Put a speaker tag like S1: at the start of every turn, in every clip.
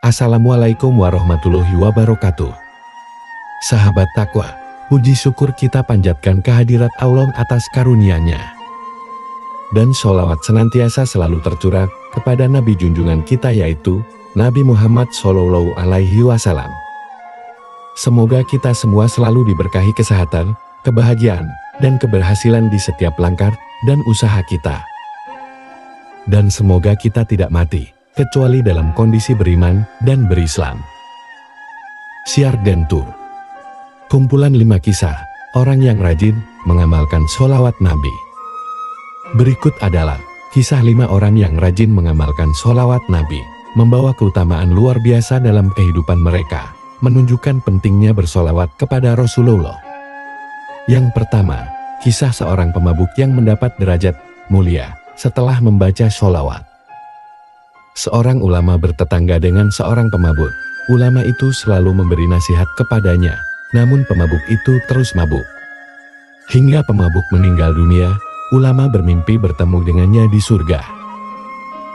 S1: Assalamualaikum warahmatullahi wabarakatuh. Sahabat takwa, puji syukur kita panjatkan kehadirat Allah atas karunia-Nya. Dan sholawat senantiasa selalu tercurah kepada Nabi junjungan kita, yaitu Nabi Muhammad Shallallahu Alaihi Wasallam. Semoga kita semua selalu diberkahi kesehatan, kebahagiaan, dan keberhasilan di setiap langkah dan usaha kita. Dan semoga kita tidak mati kecuali dalam kondisi beriman dan berislam. Syiar dan Tur. Kumpulan 5 kisah orang yang rajin mengamalkan sholawat Nabi. Berikut adalah kisah 5 orang yang rajin mengamalkan sholawat Nabi, membawa keutamaan luar biasa dalam kehidupan mereka, menunjukkan pentingnya bersolawat kepada Rasulullah. Yang pertama, kisah seorang pemabuk yang mendapat derajat mulia setelah membaca sholawat. Seorang ulama bertetangga dengan seorang pemabuk. Ulama itu selalu memberi nasihat kepadanya, namun pemabuk itu terus mabuk. Hingga pemabuk meninggal dunia, ulama bermimpi bertemu dengannya di surga.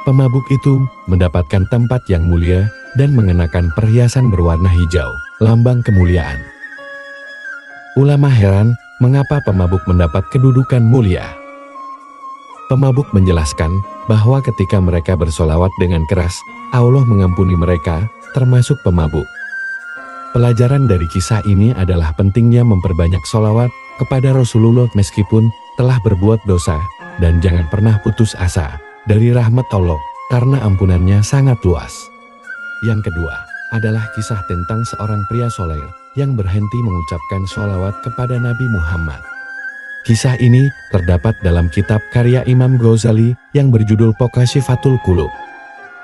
S1: Pemabuk itu mendapatkan tempat yang mulia dan mengenakan perhiasan berwarna hijau, lambang kemuliaan. Ulama heran, mengapa pemabuk mendapat kedudukan mulia. Pemabuk menjelaskan bahwa ketika mereka bersolawat dengan keras, Allah mengampuni mereka, termasuk pemabuk. Pelajaran dari kisah ini adalah pentingnya memperbanyak solawat kepada Rasulullah meskipun telah berbuat dosa, dan jangan pernah putus asa dari rahmat Allah, karena ampunannya sangat luas. Yang kedua adalah kisah tentang seorang pria soleh yang berhenti mengucapkan sholawat kepada Nabi Muhammad. Kisah ini terdapat dalam kitab karya Imam Ghazali yang berjudul Pokashifatul Qulub.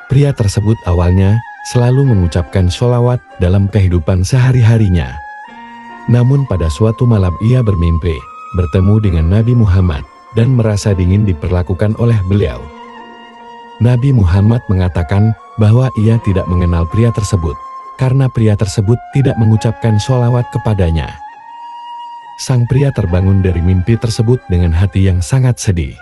S1: Pria tersebut awalnya selalu mengucapkan sholawat dalam kehidupan sehari-harinya. Namun pada suatu malam ia bermimpi bertemu dengan Nabi Muhammad dan merasa dingin diperlakukan oleh beliau. Nabi Muhammad mengatakan bahwa ia tidak mengenal pria tersebut karena pria tersebut tidak mengucapkan sholawat kepadanya. Sang pria terbangun dari mimpi tersebut dengan hati yang sangat sedih.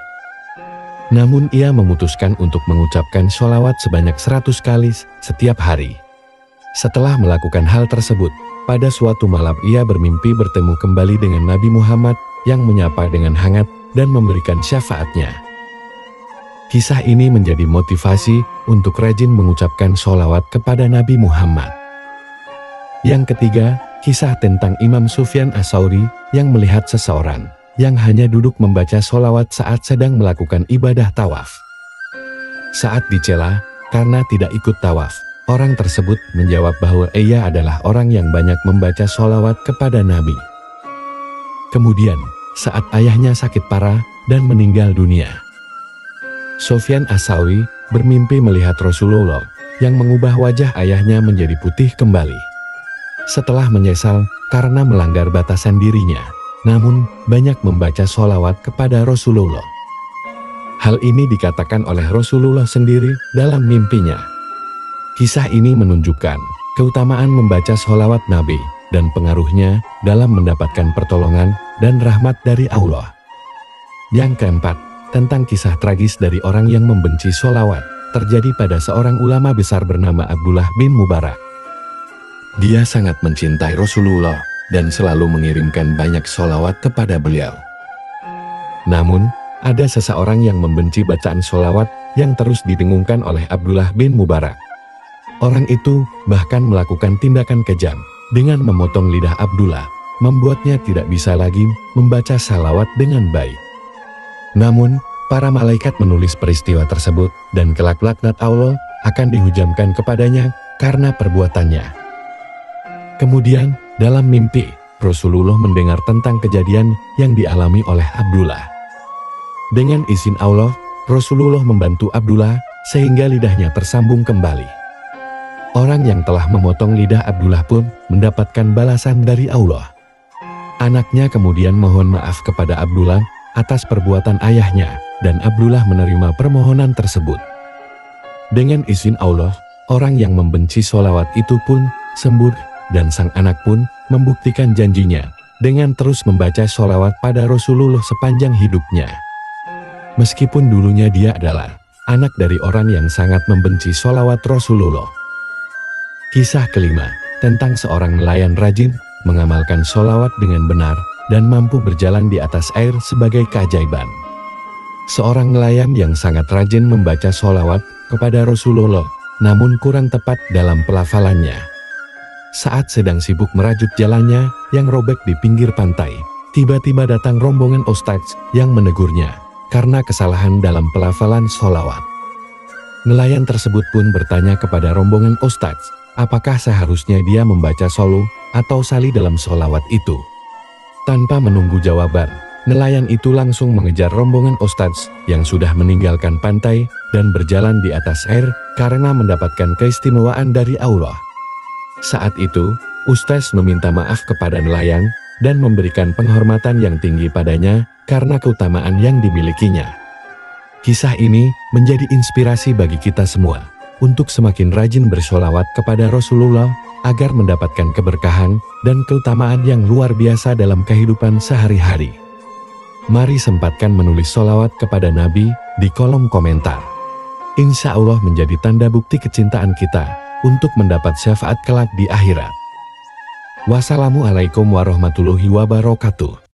S1: Namun ia memutuskan untuk mengucapkan sholawat sebanyak 100 kali setiap hari. Setelah melakukan hal tersebut, pada suatu malam ia bermimpi bertemu kembali dengan Nabi Muhammad yang menyapa dengan hangat dan memberikan syafaatnya. Kisah ini menjadi motivasi untuk rajin mengucapkan sholawat kepada Nabi Muhammad. Yang ketiga, kisah tentang Imam Sufyan Ats-Tsauri yang melihat seseorang yang hanya duduk membaca sholawat saat sedang melakukan ibadah tawaf. Saat dicela karena tidak ikut tawaf, orang tersebut menjawab bahwa ia adalah orang yang banyak membaca sholawat kepada Nabi. Kemudian, saat ayahnya sakit parah dan meninggal dunia, Sufyan Ats-Tsauri bermimpi melihat Rasulullah yang mengubah wajah ayahnya menjadi putih kembali. Setelah menyesal karena melanggar batasan dirinya, namun banyak membaca sholawat kepada Rasulullah. Hal ini dikatakan oleh Rasulullah sendiri dalam mimpinya. Kisah ini menunjukkan keutamaan membaca sholawat Nabi dan pengaruhnya dalam mendapatkan pertolongan dan rahmat dari Allah. Yang keempat, tentang kisah tragis dari orang yang membenci sholawat, terjadi pada seorang ulama besar bernama Abdullah bin Mubarak. Dia sangat mencintai Rasulullah dan selalu mengirimkan banyak sholawat kepada beliau. Namun, ada seseorang yang membenci bacaan sholawat yang terus didengungkan oleh Abdullah bin Mubarak. Orang itu bahkan melakukan tindakan kejam dengan memotong lidah Abdullah, membuatnya tidak bisa lagi membaca sholawat dengan baik. Namun, para malaikat menulis peristiwa tersebut dan kelak laknat Allah akan dihujamkan kepadanya karena perbuatannya. Kemudian, dalam mimpi, Rasulullah mendengar tentang kejadian yang dialami oleh Abdullah. Dengan izin Allah, Rasulullah membantu Abdullah sehingga lidahnya tersambung kembali. Orang yang telah memotong lidah Abdullah pun mendapatkan balasan dari Allah. Anaknya kemudian mohon maaf kepada Abdullah atas perbuatan ayahnya, dan Abdullah menerima permohonan tersebut. Dengan izin Allah, orang yang membenci sholawat itu pun sembuh. Dan sang anak pun membuktikan janjinya dengan terus membaca sholawat pada Rasulullah sepanjang hidupnya. Meskipun dulunya dia adalah anak dari orang yang sangat membenci sholawat Rasulullah. Kisah kelima, tentang seorang nelayan rajin, mengamalkan sholawat dengan benar, dan mampu berjalan di atas air sebagai keajaiban. Seorang nelayan yang sangat rajin membaca sholawat kepada Rasulullah, namun kurang tepat dalam pelafalannya. Saat sedang sibuk merajut jalannya yang robek di pinggir pantai, tiba-tiba datang rombongan ustadz yang menegurnya karena kesalahan dalam pelafalan sholawat. Nelayan tersebut pun bertanya kepada rombongan ustadz, apakah seharusnya dia membaca solo atau sali dalam sholawat itu? Tanpa menunggu jawaban, nelayan itu langsung mengejar rombongan ustadz yang sudah meninggalkan pantai dan berjalan di atas air karena mendapatkan keistimewaan dari Allah. Saat itu, ustadz meminta maaf kepada nelayan dan memberikan penghormatan yang tinggi padanya karena keutamaan yang dimilikinya. Kisah ini menjadi inspirasi bagi kita semua untuk semakin rajin bersholawat kepada Rasulullah agar mendapatkan keberkahan dan keutamaan yang luar biasa dalam kehidupan sehari-hari. Mari sempatkan menulis sholawat kepada Nabi di kolom komentar. Insya Allah menjadi tanda bukti kecintaan kita untuk mendapat syafaat kelak di akhirat. Wassalamualaikum warahmatullahi wabarakatuh.